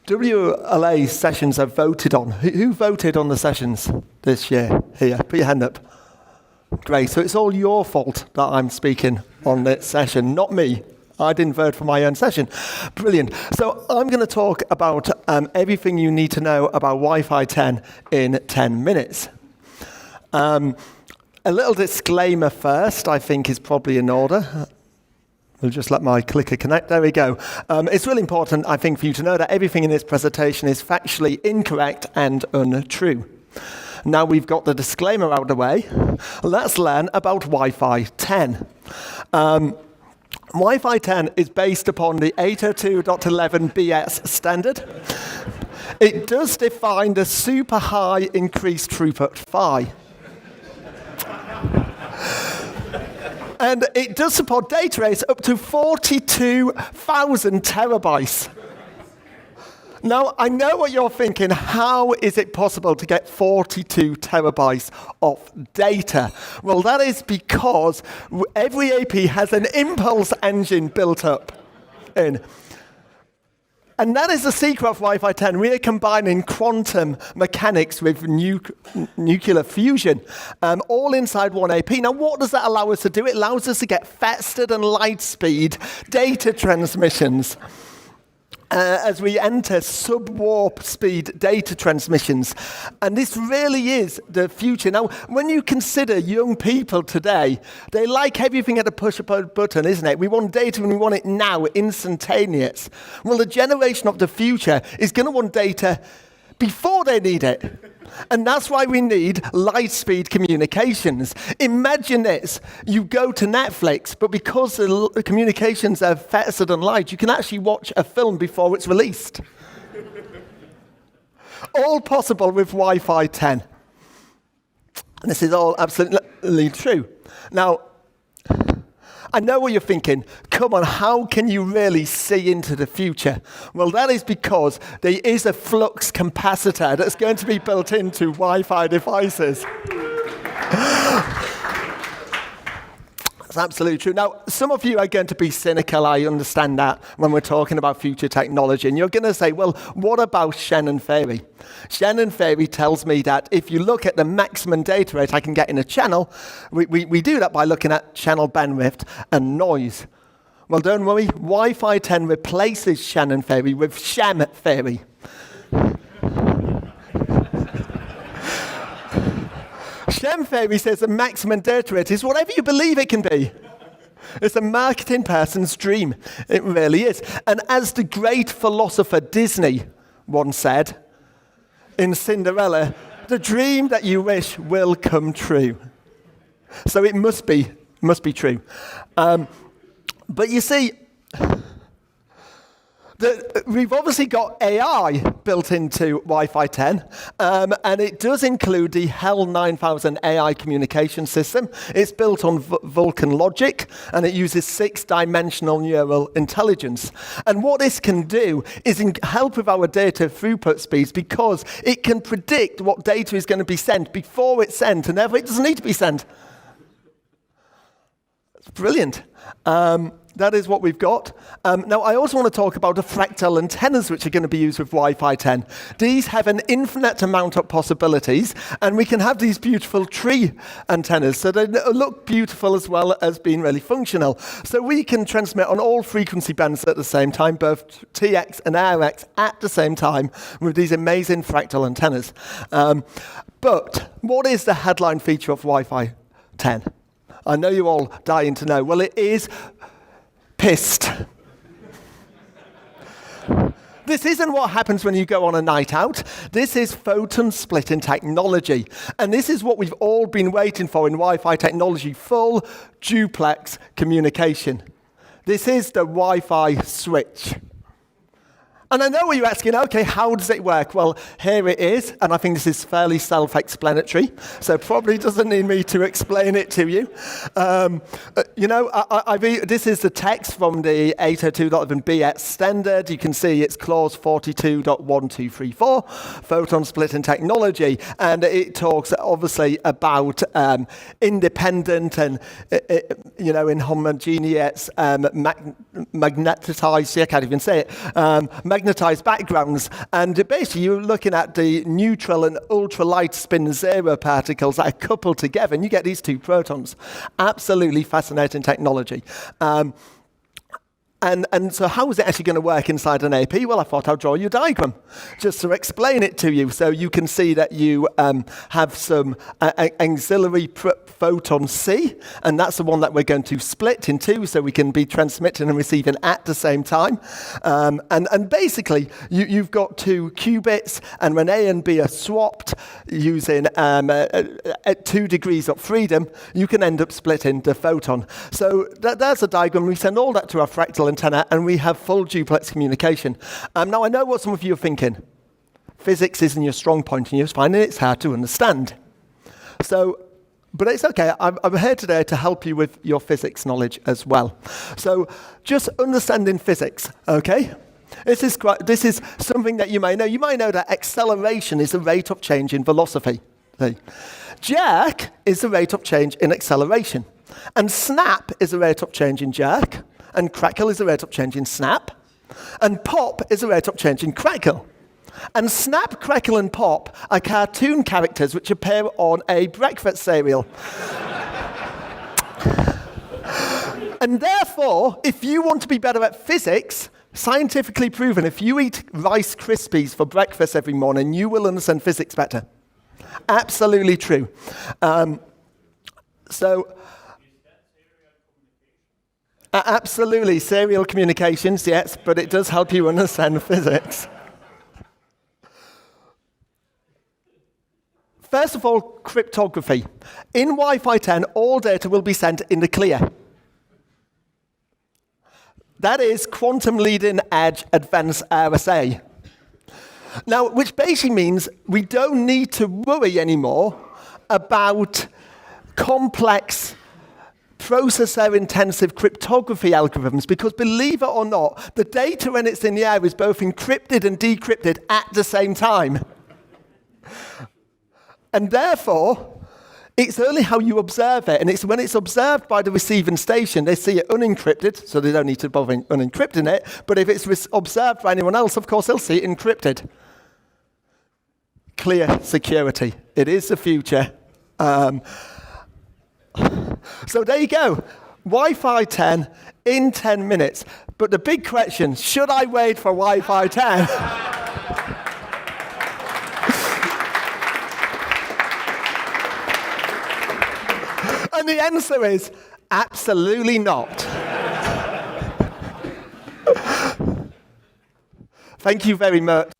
WLA sessions are voted on. Who voted on the sessions this year? Here, put your hand up. Great, so it's all your fault that I'm speaking on this session, not me. I didn't vote for my own session. Brilliant. So I'm going to talk about everything you need to know about Wi-Fi 10 in 10 minutes. A little disclaimer first, I think is probably in order. We'll just let my clicker connect. There we go. It's really important, I think, for you to know that everything in this presentation is factually incorrect and untrue. Now we've got the disclaimer out of the way, let's learn about Wi-Fi 10. Wi-Fi 10 is based upon the 802.11bs standard. It does define the super high increased throughput PHY. And it does support data rates up to 42,000 terabytes. Now, I know what you're thinking. How is it possible to get 42 terabytes of data? Well, that is because every AP has an impulse engine built up in. And that is the secret of Wi-Fi 10. We are combining quantum mechanics with nuclear fusion, all inside one AP. Now, what does that allow us to do? It allows us to get faster than light speed data transmissions as we enter sub-warp speed data transmissions. And this really is the future. Now, when you consider young people today, they like everything at a push of a button, isn't it? We want data and we want it now, instantaneous. Well, the generation of the future is going to want data before they need it. And that's why we need light-speed communications. Imagine this. You go to Netflix, but because the communications are faster than light, you can actually watch a film before it's released. All possible with Wi-Fi 10. And this is all absolutely true. Now, I know what you're thinking. Come on, how can you really see into the future? Well, that is because there is a flux capacitor that's going to be built into Wi-Fi devices. That's absolutely true. Now, some of you are going to be cynical, I understand that, when we're talking about future technology. And you're going to say, well, what about Shannon theory? Shannon theory tells me that if you look at the maximum data rate I can get in a channel, we do that by looking at channel bandwidth and noise. Well, don't worry. Wi-Fi 10 replaces Shannon theory with sham theory. Sham theory says the maximum data rate is whatever you believe it can be. It's a marketing person's dream. It really is. And as the great philosopher Disney once said in Cinderella, the dream that you wish will come true. So it must be true. But you see, we've obviously got AI built into Wi-Fi 10, and it does include the HEL 9000 AI communication system. It's built on Vulkan logic, and it uses 6-dimensional neural intelligence. And what this can do is help with our data throughput speeds because it can predict what data is going to be sent before it's sent, and therefore it doesn't need to be sent. It's brilliant. That is what we've got. Now, I also want to talk about the fractal antennas which are going to be used with Wi-Fi 10. These have an infinite amount of possibilities, and we can have these beautiful tree antennas, so they look beautiful as well as being really functional. So we can transmit on all frequency bands at the same time, both TX and RX at the same time, with these amazing fractal antennas. But what is the headline feature of Wi-Fi 10? I know you're all dying to know. Well, it is pissed. This isn't what happens when you go on a night out. This is photon splitting technology. And this is what we've all been waiting for in Wi-Fi technology, full duplex communication. This is the Wi-Fi switch. And I know what you're asking, okay, how does it work? Well, here it is, and I think this is fairly self-explanatory, so probably doesn't need me to explain it to you. This is the text from the 802.11bx standard. You can see it's clause 42.1234, photon splitting technology, and it talks obviously about independent and, inhomogeneous magnetized, I can't even say it, magnetized backgrounds, and basically you're looking at the neutral and ultralight spin zero particles that are coupled together, and you get these two protons. Absolutely fascinating technology. And so how is it actually going to work inside an AP? Well, I thought I'd draw you a diagram just to explain it to you so you can see that you have some auxiliary photon C, and that's the one that we're going to split in two so we can be transmitting and receiving at the same time. And basically, you've got two qubits, and when A and B are swapped using at 2 degrees of freedom, you can end up splitting the photon. So that's a diagram. We send all that to our fractal antenna, and we have full duplex communication. Now, I know what some of you are thinking. Physics isn't your strong point, and you're finding it's hard to understand. But it's okay. I'm here today to help you with your physics knowledge as well. So just understanding physics, okay? This is something that you may know. You might know that acceleration is the rate of change in velocity. Jerk is the rate of change in acceleration. And snap is the rate of change in jerk. And crackle is the rate of change in snap. And pop is the rate of change in crackle. And snap, crackle, and pop are cartoon characters which appear on a breakfast cereal. And therefore, if you want to be better at physics, scientifically proven, if you eat Rice Krispies for breakfast every morning, you will understand physics better. Absolutely true. Absolutely, serial communications, yes, but it does help you understand physics. First of all, cryptography. In Wi-Fi 10, all data will be sent in the clear. That is quantum leading edge advanced RSA. Now, which basically means we don't need to worry anymore about complex processor-intensive cryptography algorithms, because believe it or not, the data when it's in the air is both encrypted and decrypted at the same time. And therefore, it's only how you observe it, and it's when it's observed by the receiving station, they see it unencrypted, so they don't need to bother unencrypting it, but if it's observed by anyone else, of course, they'll see it encrypted. Clear security. It is the future. So there you go. Wi-Fi 10 in 10 minutes. But the big question, should I wait for Wi-Fi 10? And the answer is absolutely not. Thank you very much.